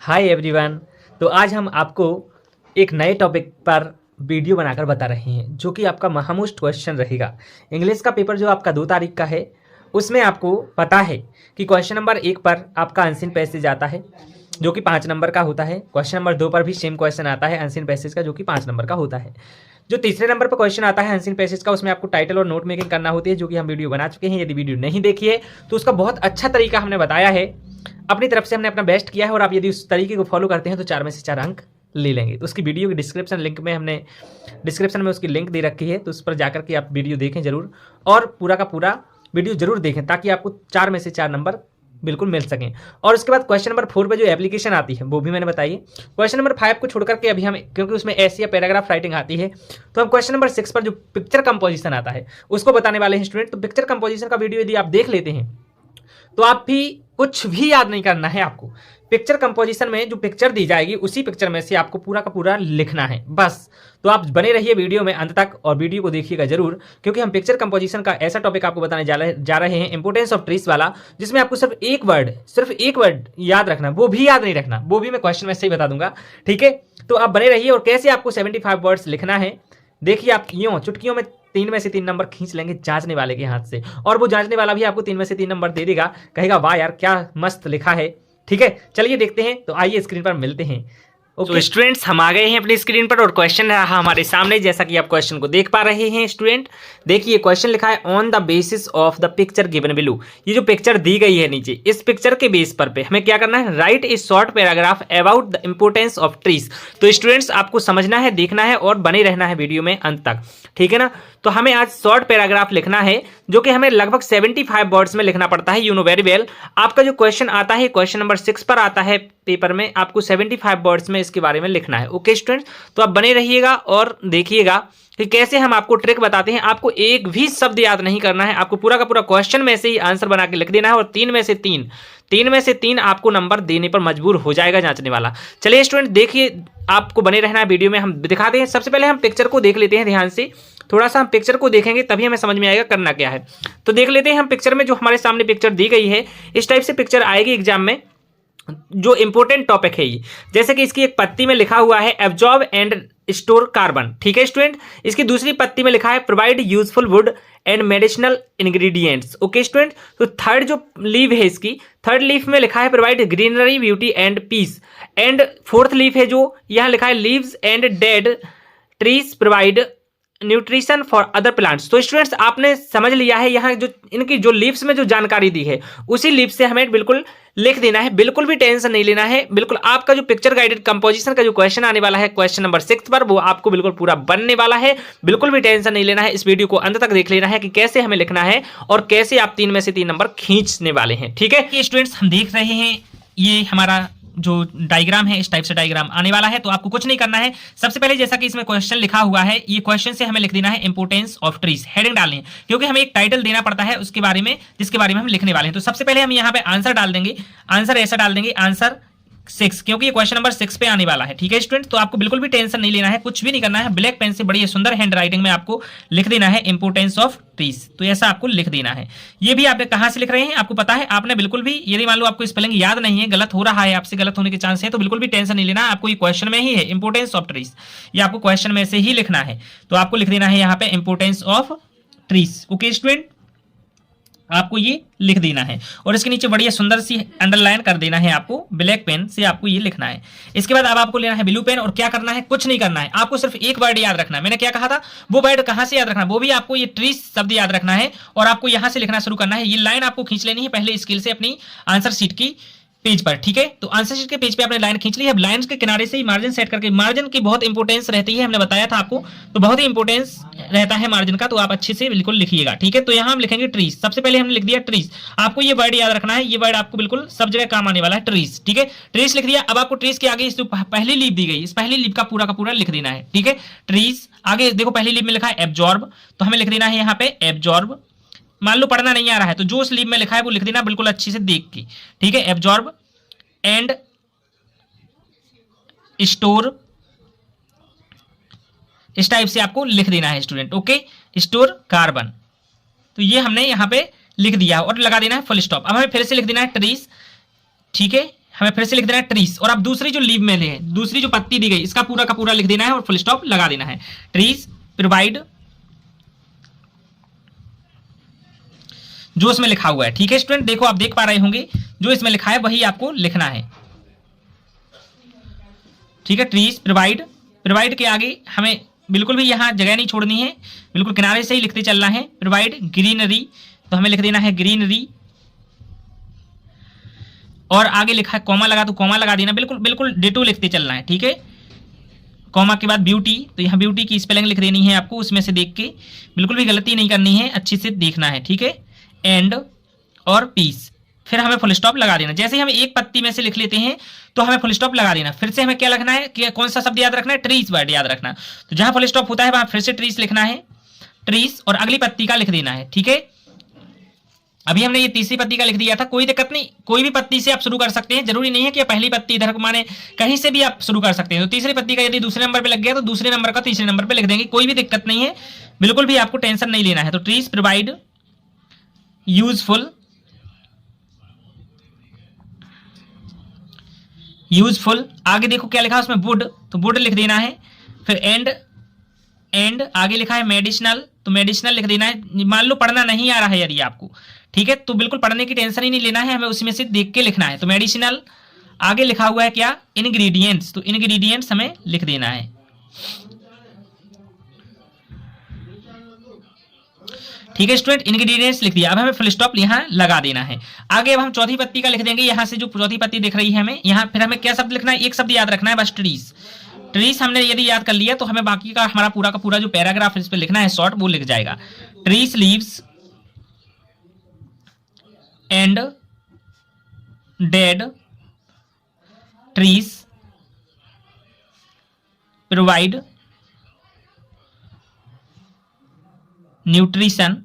Hi everyone. तो आज हम आपको एक नए टॉपिक पर वीडियो बनाकर बता रहे हैं जो कि आपका महामोस्ट क्वेश्चन रहेगा। इंग्लिश का पेपर जो आपका 2 तारीख का है उसमें आपको पता है कि क्वेश्चन नंबर 1 पर आपका अनसीन पैसेज आता है जो कि 5 नंबर का होता है। क्वेश्चन नंबर 2 पर भी सेम क्वेश्चन आता है अनसीन पैसेज का जो कि 5 नंबर का होता है। जो तीसरे नंबर पर क्वेश्चन आता है अनसीन पैसेज का उसमें आपको टाइटल और नोट मेकिंग करना होती है जो कि हम वीडियो बना चुके हैं। यदि वीडियो नहीं देखी है तो उसका बहुत अच्छा तरीका हमने बताया है, अपनी तरफ से हमने अपना बेस्ट किया है और आप यदि उस तरीके को फॉलो करते हैं तो 4 में से 4 अंक ले लेंगे। तो उसकी वीडियो की डिस्क्रिप्शन में उसकी लिंक दे रखी है, तो उस पर जाकर के आप वीडियो देखें जरूर और पूरा का पूरा वीडियो जरूर देखें ताकि आपको 4 में से 4 नंबर बिल्कुल मिल सकें। और उसके बाद क्वेश्चन नंबर 4 पे जो एप्लीकेशन आती है वो भी मैंने बताई है। क्वेश्चन नंबर 5 को छोड़ करके अभी हम, क्योंकि उसमें ऐसी या पैराग्राफ राइटिंग आती है, तो हम क्वेश्चन नंबर 6 पर जो पिक्चर कंपोजिशन आता है उसको बताने वाले हैं स्टूडेंट। तो पिक्चर कंपोजिशन का वीडियो यदि आप देख लेते हैं तो आप भी कुछ भी याद नहीं करना है आपको। पिक्चर कंपोजिशन में जो पिक्चर दी जाएगी उसी पिक्चर में से आपको पूरा का पूरा लिखना है बस। तो आप बने रहिए वीडियो में अंत तक और वीडियो को देखिएगा जरूर, क्योंकि हम पिक्चर कंपोजिशन का ऐसा टॉपिक आपको बताने जा रहे हैं इंपोर्टेंस ऑफ ट्रीज वाला, जिसमें आपको सिर्फ एक वर्ड याद रखना, वो भी याद नहीं रखना, वो भी मैं क्वेश्चन में से ही बता दूंगा। ठीक है, तो आप बने रहिए। और कैसे आपको 75 वर्ड्स लिखना है देखिए, आप यूं चुटकियों में 3 में से 3 नंबर खींच लेंगे जांचने वाले के हाथ से, और वो जांचने वाला भी आपको 3 में से 3 नंबर दे देगा, कहेगा वाह यार क्या मस्त लिखा है। ठीक है, चलिए देखते हैं। तो आइए स्क्रीन पर मिलते हैं। तो स्टूडेंट्स हम आ गए हैं अपनी स्क्रीन पर और क्वेश्चन रहा हमारे सामने, जैसा कि आप क्वेश्चन को देख पा रहे हैं स्टूडेंट। देखिए क्वेश्चन लिखा है on the basis of the picture given below. ये जो पिक्चर दी गई है नीचे, इस पिक्चर के बेस पर पे हमें क्या करना है, right A short paragraph about the importance of trees. तो स्टूडेंट्स आपको समझना है, देखना है और बने रहना है वीडियो में अंत तक, ठीक है ना। तो हमें आज शॉर्ट पैराग्राफ लिखना है जो कि हमें लगभग 75 वर्ड्स में लिखना पड़ता है। You know very well. आपका जो क्वेश्चन आता है क्वेश्चन नंबर 6 पर आता है पेपर में, आपको 75 वर्ड्स में इसके बारे में लिखना है। ओके स्टूडेंट्स, तो आप बने रहिएगा और देखिएगा कि कैसे हम आपको ट्रिक बताते हैं। आपको एक भी शब्द याद नहीं करना है, आपको पूरा का पूरा क्वेश्चन में से ही आंसर बना के लिख देना है और 3 में से 3 आपको नंबर देने पर मजबूर हो जाएगा जांचने वाला। चलिए स्टूडेंट देखिए, आपको बने रहना है वीडियो में, हम दिखाते हैं। सबसे पहले हम पिक्चर को देख लेते हैं ध्यान से, थोड़ा सा हम पिक्चर को देखेंगे तभी हमें समझ में आएगा करना क्या है। तो देख लेते हैं हम पिक्चर में, जो हमारे सामने पिक्चर दी गई है इस टाइप से पिक्चर आएगी एग्जाम में। जो इंपॉर्टेंट टॉपिक है ये, जैसे कि इसकी एक पत्ती में लिखा हुआ है एब्जॉर्ब एंड स्टोर कार्बन। ठीक है स्टूडेंट, इसकी दूसरी पत्ती में लिखा है provide useful wood and medicinal ingredients. Okay student, तो थर्ड जो लीव है इसकी, थर्ड लीफ में लिखा है provide greenery beauty and peace. And fourth leaf है जो यहाँ लिखा है leaves and dead trees provide nutrition for other plants. तो स्टूडेंट्स आपने समझ लिया है, यहाँ जो इनकी जो लीव्स में जो जानकारी दी है उसी लीव से हमें बिल्कुल लिख देना है, बिल्कुल भी टेंशन नहीं लेना है। बिल्कुल आपका जो पिक्चर गाइडेड कंपोजिशन का जो क्वेश्चन आने वाला है क्वेश्चन नंबर 6 पर, वो आपको बिल्कुल पूरा बनने वाला है, बिल्कुल भी टेंशन नहीं लेना है। इस वीडियो को अंत तक देख लेना है कि कैसे हमें लिखना है और कैसे आप 3 में से 3 नंबर खींचने वाले हैं। ठीक है, ये स्टूडेंट्स हम देख रहे हैं ये हमारा जो डायग्राम है, इस टाइप से डायग्राम आने वाला है। तो आपको कुछ नहीं करना है, सबसे पहले जैसा कि इसमें क्वेश्चन लिखा हुआ है, ये क्वेश्चन से हमें लिख देना है इंपोर्टेंस ऑफ ट्रीज, हेडिंग डालनी है, क्योंकि हमें एक टाइटल देना पड़ता है उसके बारे में जिसके बारे में हम लिखने वाले हैं। तो सबसे पहले हम यहाँ पे आंसर डाल देंगे, आंसर ऐसा डाल देंगे आंसर 6, क्योंकि ये क्वेश्चन नंबर 6 पे आने वाला है। ठीक है स्टूडेंट, तो आपको बिल्कुल भी टेंशन नहीं लेना है, कुछ भी नहीं करना है। ब्लैक पेन से बड़ी सुंदर हैंड राइटिंग में आपको लिख देना है इंपोर्टेंस ऑफ ट्रीज। तो ऐसा आपको लिख देना है। ये भी आप कहां से लिख रहे हैं आपको पता है, आपने बिल्कुल भी, यदि मान लो आपको स्पेलिंग याद नहीं है, गलत हो रहा है आपसे, गलत होने के चांस है, तो बिल्कुल भी टेंशन नहीं लेना, आपको ये क्वेश्चन में ही है इंपोर्टेंस ऑफ ट्रीज, ये आपको क्वेश्चन में से ही लिखना है। तो आपको लिख देना है यहाँ पे importance of trees. Okay student, आपको ये लिख देना है और इसके नीचे बढ़िया सुंदर सी अंडरलाइन कर देना है, आपको ब्लैक पेन से आपको ये लिखना है। इसके बाद अब आपको लेना है ब्लू पेन और क्या करना है, कुछ नहीं करना है, आपको सिर्फ एक वर्ड याद रखना है। मैंने क्या कहा था, वो वर्ड कहां से याद रखना है, वो भी आपको ये ट्रीज शब्द याद रखना है और आपको यहां से लिखना शुरू करना है। ये लाइन आपको खींच लेनी है पहले स्केल से अपनी आंसर शीट की पेज पर। ठीक है, तो आंसर शीट के पेज पे आपने लाइन खींच ली है। अब लाइन के किनारे से ही मार्जिन सेट करके, मार्जिन की बहुत इंपॉर्टेंस रहती है, हमने बताया था आपको, तो बहुत ही इंपॉर्टेंस रहता है मार्जिन का, तो आप अच्छे से बिल्कुल लिखिएगा। ठीक है, तो यहाँ हम लिखेंगे ट्रीज। सबसे पहले हमने लिख दिया ट्रीज, आपको ये वर्ड याद रखना है, ये वर्ड आपको बिल्कुल सब जगह काम आने वाला है, ट्रीज। ठीक है, ट्रीज लिख दिया। अब आपको ट्रीज के आगे इस जो पहली लीव दी गई, इस पहली लीव का पूरा लिख देना है। ठीक है, ट्रीज आगे देखो पहली लीव में लिखा है एब्जॉर्ब, तो हमें लिख देना है यहाँ पे एब्जॉर्ब। मान लो पढ़ना नहीं आ रहा है तो जो उस लीव में लिखा है वो लिख देना बिल्कुल अच्छे से देख के। ठीक है, एब्जॉर्ब एंड स्टोर, इस टाइप से आपको लिख देना है स्टूडेंट। ओके, स्टोर कार्बन, तो ये हमने यहां पे लिख दिया और लगा देना है फुल स्टॉप। अब हमें फिर से लिख देना है ट्रीज। ठीक है, हमें फिर से लिख देना है ट्रीज, और अब दूसरी जो लीव में है, दूसरी जो पत्ती दी गई, इसका पूरा का पूरा लिख देना है और फुल स्टॉप लगा देना है। ट्रीज प्रोवाइड जो इसमें लिखा हुआ है, ठीक है स्टूडेंट, देखो आप देख पा रहे होंगे जो इसमें लिखा है वही आपको लिखना है, ठीक है। ट्रीज प्रोवाइड, प्रोवाइड के आगे हमें बिल्कुल भी यहाँ जगह नहीं छोड़नी है, बिल्कुल किनारे से ही लिखते चलना है। प्रोवाइड ग्रीनरी, तो हमें लिख देना है ग्रीनरी, और आगे लिखा है कॉमा लगा तो कॉमा लगा देना, बिल्कुल बिल्कुल डिटो लिखते चलना है, ठीक है। कॉमा के बाद ब्यूटी, तो यहाँ ब्यूटी की स्पेलिंग लिख देनी है आपको, उसमें से देख के, बिल्कुल भी गलती नहीं करनी है, अच्छे से देखना है, ठीक है। एंड और पीस, फिर हमें फुल स्टॉप लगा देना। जैसे ही हम एक पत्ती में से लिख लेते हैं तो हमें फुल स्टॉप लगा देना। फिर से हमें क्या लिखना है कि कौन सा शब्द याद रखना है, ट्रीज वर्ड याद रखना। तो जहां फुल स्टॉप होता है वहां फिर से ट्रीज लिखना है, ट्रीज, और अगली पत्ती का लिख देना है, ठीक है। अभी हमने ये तीसरी पत्ती का लिख दिया था, कोई दिक्कत नहीं, कोई भी पत्ती से आप शुरू कर सकते हैं, जरूरी नहीं है कि पहली पत्ती इधर को माने, कहीं से भी आप शुरू कर सकते हैं। तो तीसरी पत्ती का यदि दूसरे नंबर पे लग गया तो दूसरे नंबर का तीसरे नंबर पे लिख देंगे, कोई भी दिक्कत नहीं है, बिल्कुल भी आपको टेंशन नहीं लेना है। तो ट्रीज प्रोवाइड यूजफुल, यूजफुल, आगे देखो क्या लिखा है उसमें वुड, तो वुड लिख देना है। फिर एंड, एंड आगे लिखा है मेडिसिनल, तो मेडिसिनल लिख देना है। मान लो पढ़ना नहीं आ रहा है यदि आपको, ठीक है, तो बिल्कुल पढ़ने की टेंशन ही नहीं लेना है, हमें उसमें से देख के लिखना है। तो मेडिसिनल, आगे लिखा हुआ है क्या, इंग्रेडिएंट्स, तो इंग्रेडिएंट्स हमें लिख देना है, ठीक है स्टूडेंट, इंग्रेडिएंट्स लिख दिया। अब हमें फुल स्टॉप यहाँ लगा देना है। आगे अब हम चौथी पत्ती का लिख देंगे, यहाँ से जो चौथी पत्ती दिख रही है हमें, यहाँ फिर हमें क्या शब्द लिखना है, एक शब्द याद रखना है बस, ट्रीज। ट्रीज हमने यदि याद कर लिया तो हमें बाकी का हमारा पूरा का पूरा जो पैराग्राफ इस पे लिखना है शॉर्ट, वो लिख जाएगा। Trees leaves and dead trees provide nutrition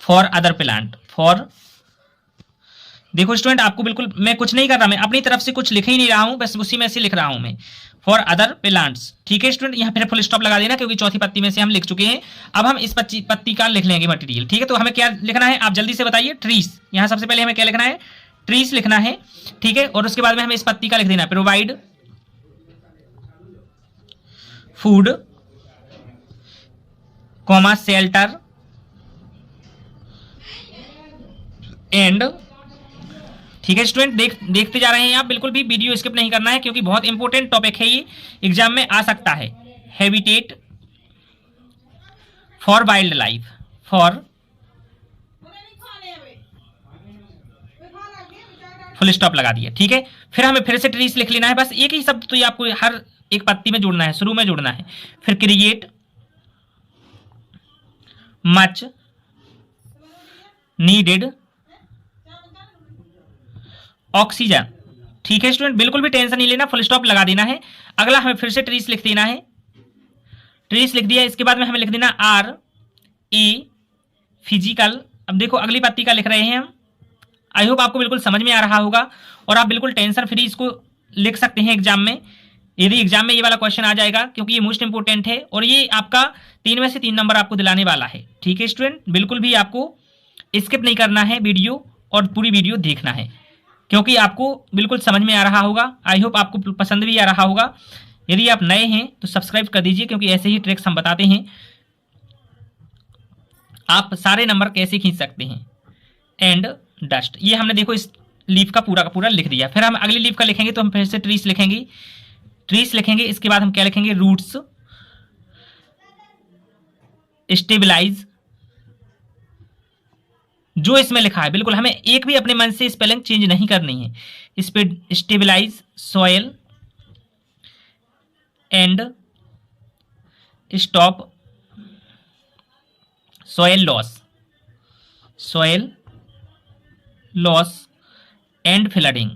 for other plant, for, देखो स्टूडेंट आपको बिल्कुल मैं कुछ नहीं कर रहा, मैं अपनी तरफ से कुछ लिख ही नहीं रहा हूं, बस उसी में से लिख रहा हूं मैं, फॉर अदर प्लांट्स, ठीक है स्टूडेंट। यहाँ फिर फुल स्टॉप लगा देना क्योंकि चौथी पत्ती में से हम लिख चुके हैं। अब हम इस पत्ती का लिख लेंगे मटेरियल, ठीक है। तो हमें क्या लिखना है आप जल्दी से बताइए, ट्रीज, यहाँ सबसे पहले हमें क्या लिखना है, ट्रीज लिखना है, ठीक है। और उसके बाद में हमें इस पत्ती का लिख देना है, provide food comma shelter and, ठीक है स्टूडेंट, देखते जा रहे हैं आप, बिल्कुल भी वीडियो स्किप नहीं करना है क्योंकि बहुत इंपॉर्टेंट टॉपिक है, ये एग्जाम में आ सकता है। Habitat for wild life, for, full stop लगा दिया, ठीक है। फिर हमें फिर से ट्रीज लिख लेना है, बस एक ही शब्द तो ये आपको हर एक पत्ती में जोड़ना है, शुरू में जोड़ना है। फिर क्रिएट मच नीडेड ऑक्सीजन, ठीक है स्टूडेंट, बिल्कुल भी टेंशन नहीं लेना, फुल स्टॉप लगा देना है। अगला हमें फिर से ट्रीज लिख देना है, ट्रीज लिख दिया, इसके बाद में हमें लिख देना आर ए फिजिकल। अब देखो अगली पत्ती का लिख रहे हैं हम, आई होप आपको बिल्कुल समझ में आ रहा होगा और आप बिल्कुल टेंशन फ्री इसको लिख सकते हैं एग्जाम में, यदि एग्जाम में ये वाला क्वेश्चन आ जाएगा क्योंकि ये मोस्ट इंपोर्टेंट है और ये आपका 3 में से 3 नंबर आपको दिलाने वाला है, ठीक है स्टूडेंट। बिल्कुल भी आपको स्किप नहीं करना है वीडियो और पूरी वीडियो देखना है क्योंकि आपको बिल्कुल समझ में आ रहा होगा, आई होप आपको पसंद भी आ रहा होगा। यदि आप नए हैं तो सब्सक्राइब कर दीजिए क्योंकि ऐसे ही ट्रिक्स हम बताते हैं, आप सारे नंबर कैसे खींच सकते हैं। एंड डस्ट, ये हमने देखो इस लीफ का पूरा लिख दिया। फिर हम अगली लीफ का लिखेंगे तो हम फिर से ट्रीज लिखेंगे, ट्रीज लिखेंगे, इसके बाद हम क्या लिखेंगे, रूट्स स्टेबलाइज, जो इसमें लिखा है बिल्कुल हमें एक भी अपने मन से स्पेलिंग चेंज नहीं करनी है। इस पे stabilize soil and stop soil loss, soil loss and flooding.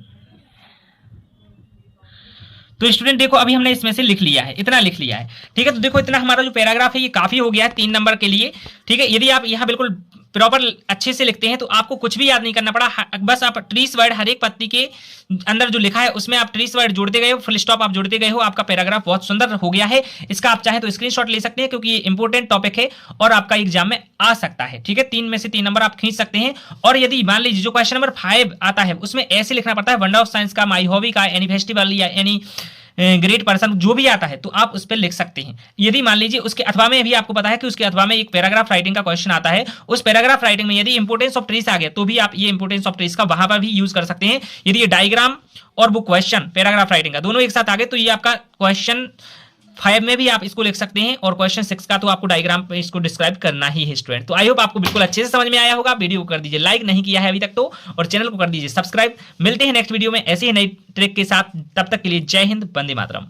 तो स्टूडेंट देखो अभी हमने इसमें से लिख लिया है, इतना लिख लिया है, ठीक है। तो देखो इतना हमारा जो पैराग्राफ है ये काफी हो गया है 3 नंबर के लिए, ठीक है। यदि आप यहाँ बिल्कुल प्रॉपर अच्छे से लिखते हैं तो आपको कुछ भी याद नहीं करना पड़ा, बस आप ट्रीस वर्ड हर एक पत्ती के अंदर जो लिखा है उसमें आप ट्रीस वर्ड जोड़ते गए हो, फुल स्टॉप आप जोड़ते गए हो, आपका पैराग्राफ बहुत सुंदर हो गया है। इसका आप चाहे तो स्क्रीनशॉट ले सकते हैं क्योंकि ये इंपॉर्टेंट टॉपिक है और आपका एग्जाम में आ सकता है। ठीक है, 3 में से 3 नंबर आप खींच सकते हैं। और यदि मान लीजिए जो क्वेश्चन नंबर 5 आता है उसमें ऐसे लिखना पड़ता है वंडर ऑफ साइंस का, माई हॉबी का, एनी फेस्टिवल या एनी ग्रेट पर्सन, जो भी आता है तो आप उस पर लिख सकते हैं। यदि मान लीजिए उसके अथवा में भी आपको पता है कि उसके अथवा में एक पैराग्राफ राइटिंग का क्वेश्चन आता है, उस पैराग्राफ राइटिंग में यदि इंपोर्टेंस ऑफ ट्रीज आ गया तो भी आप ये इंपोर्टेंस ऑफ ट्रीज का वहां पर भी यूज कर सकते हैं। यदि ये डायग्राम और वो क्वेश्चन पैराग्राफ राइटिंग का दोनों एक साथ आ गए तो ये आपका क्वेश्चन 5 में भी आप इसको लिख सकते हैं और क्वेश्चन 6 का तो आपको डायग्राम पे इसको डिस्क्राइब करना ही है स्टूडेंट। तो आई होप आपको बिल्कुल अच्छे से समझ में आया होगा। वीडियो को कर दीजिए लाइक, नहीं किया है अभी तक तो, और चैनल को कर दीजिए सब्सक्राइब। मिलते हैं नेक्स्ट वीडियो में ऐसे ही नई ट्रिक के साथ, तब तक के लिए जय हिंद, वंदे मातरम।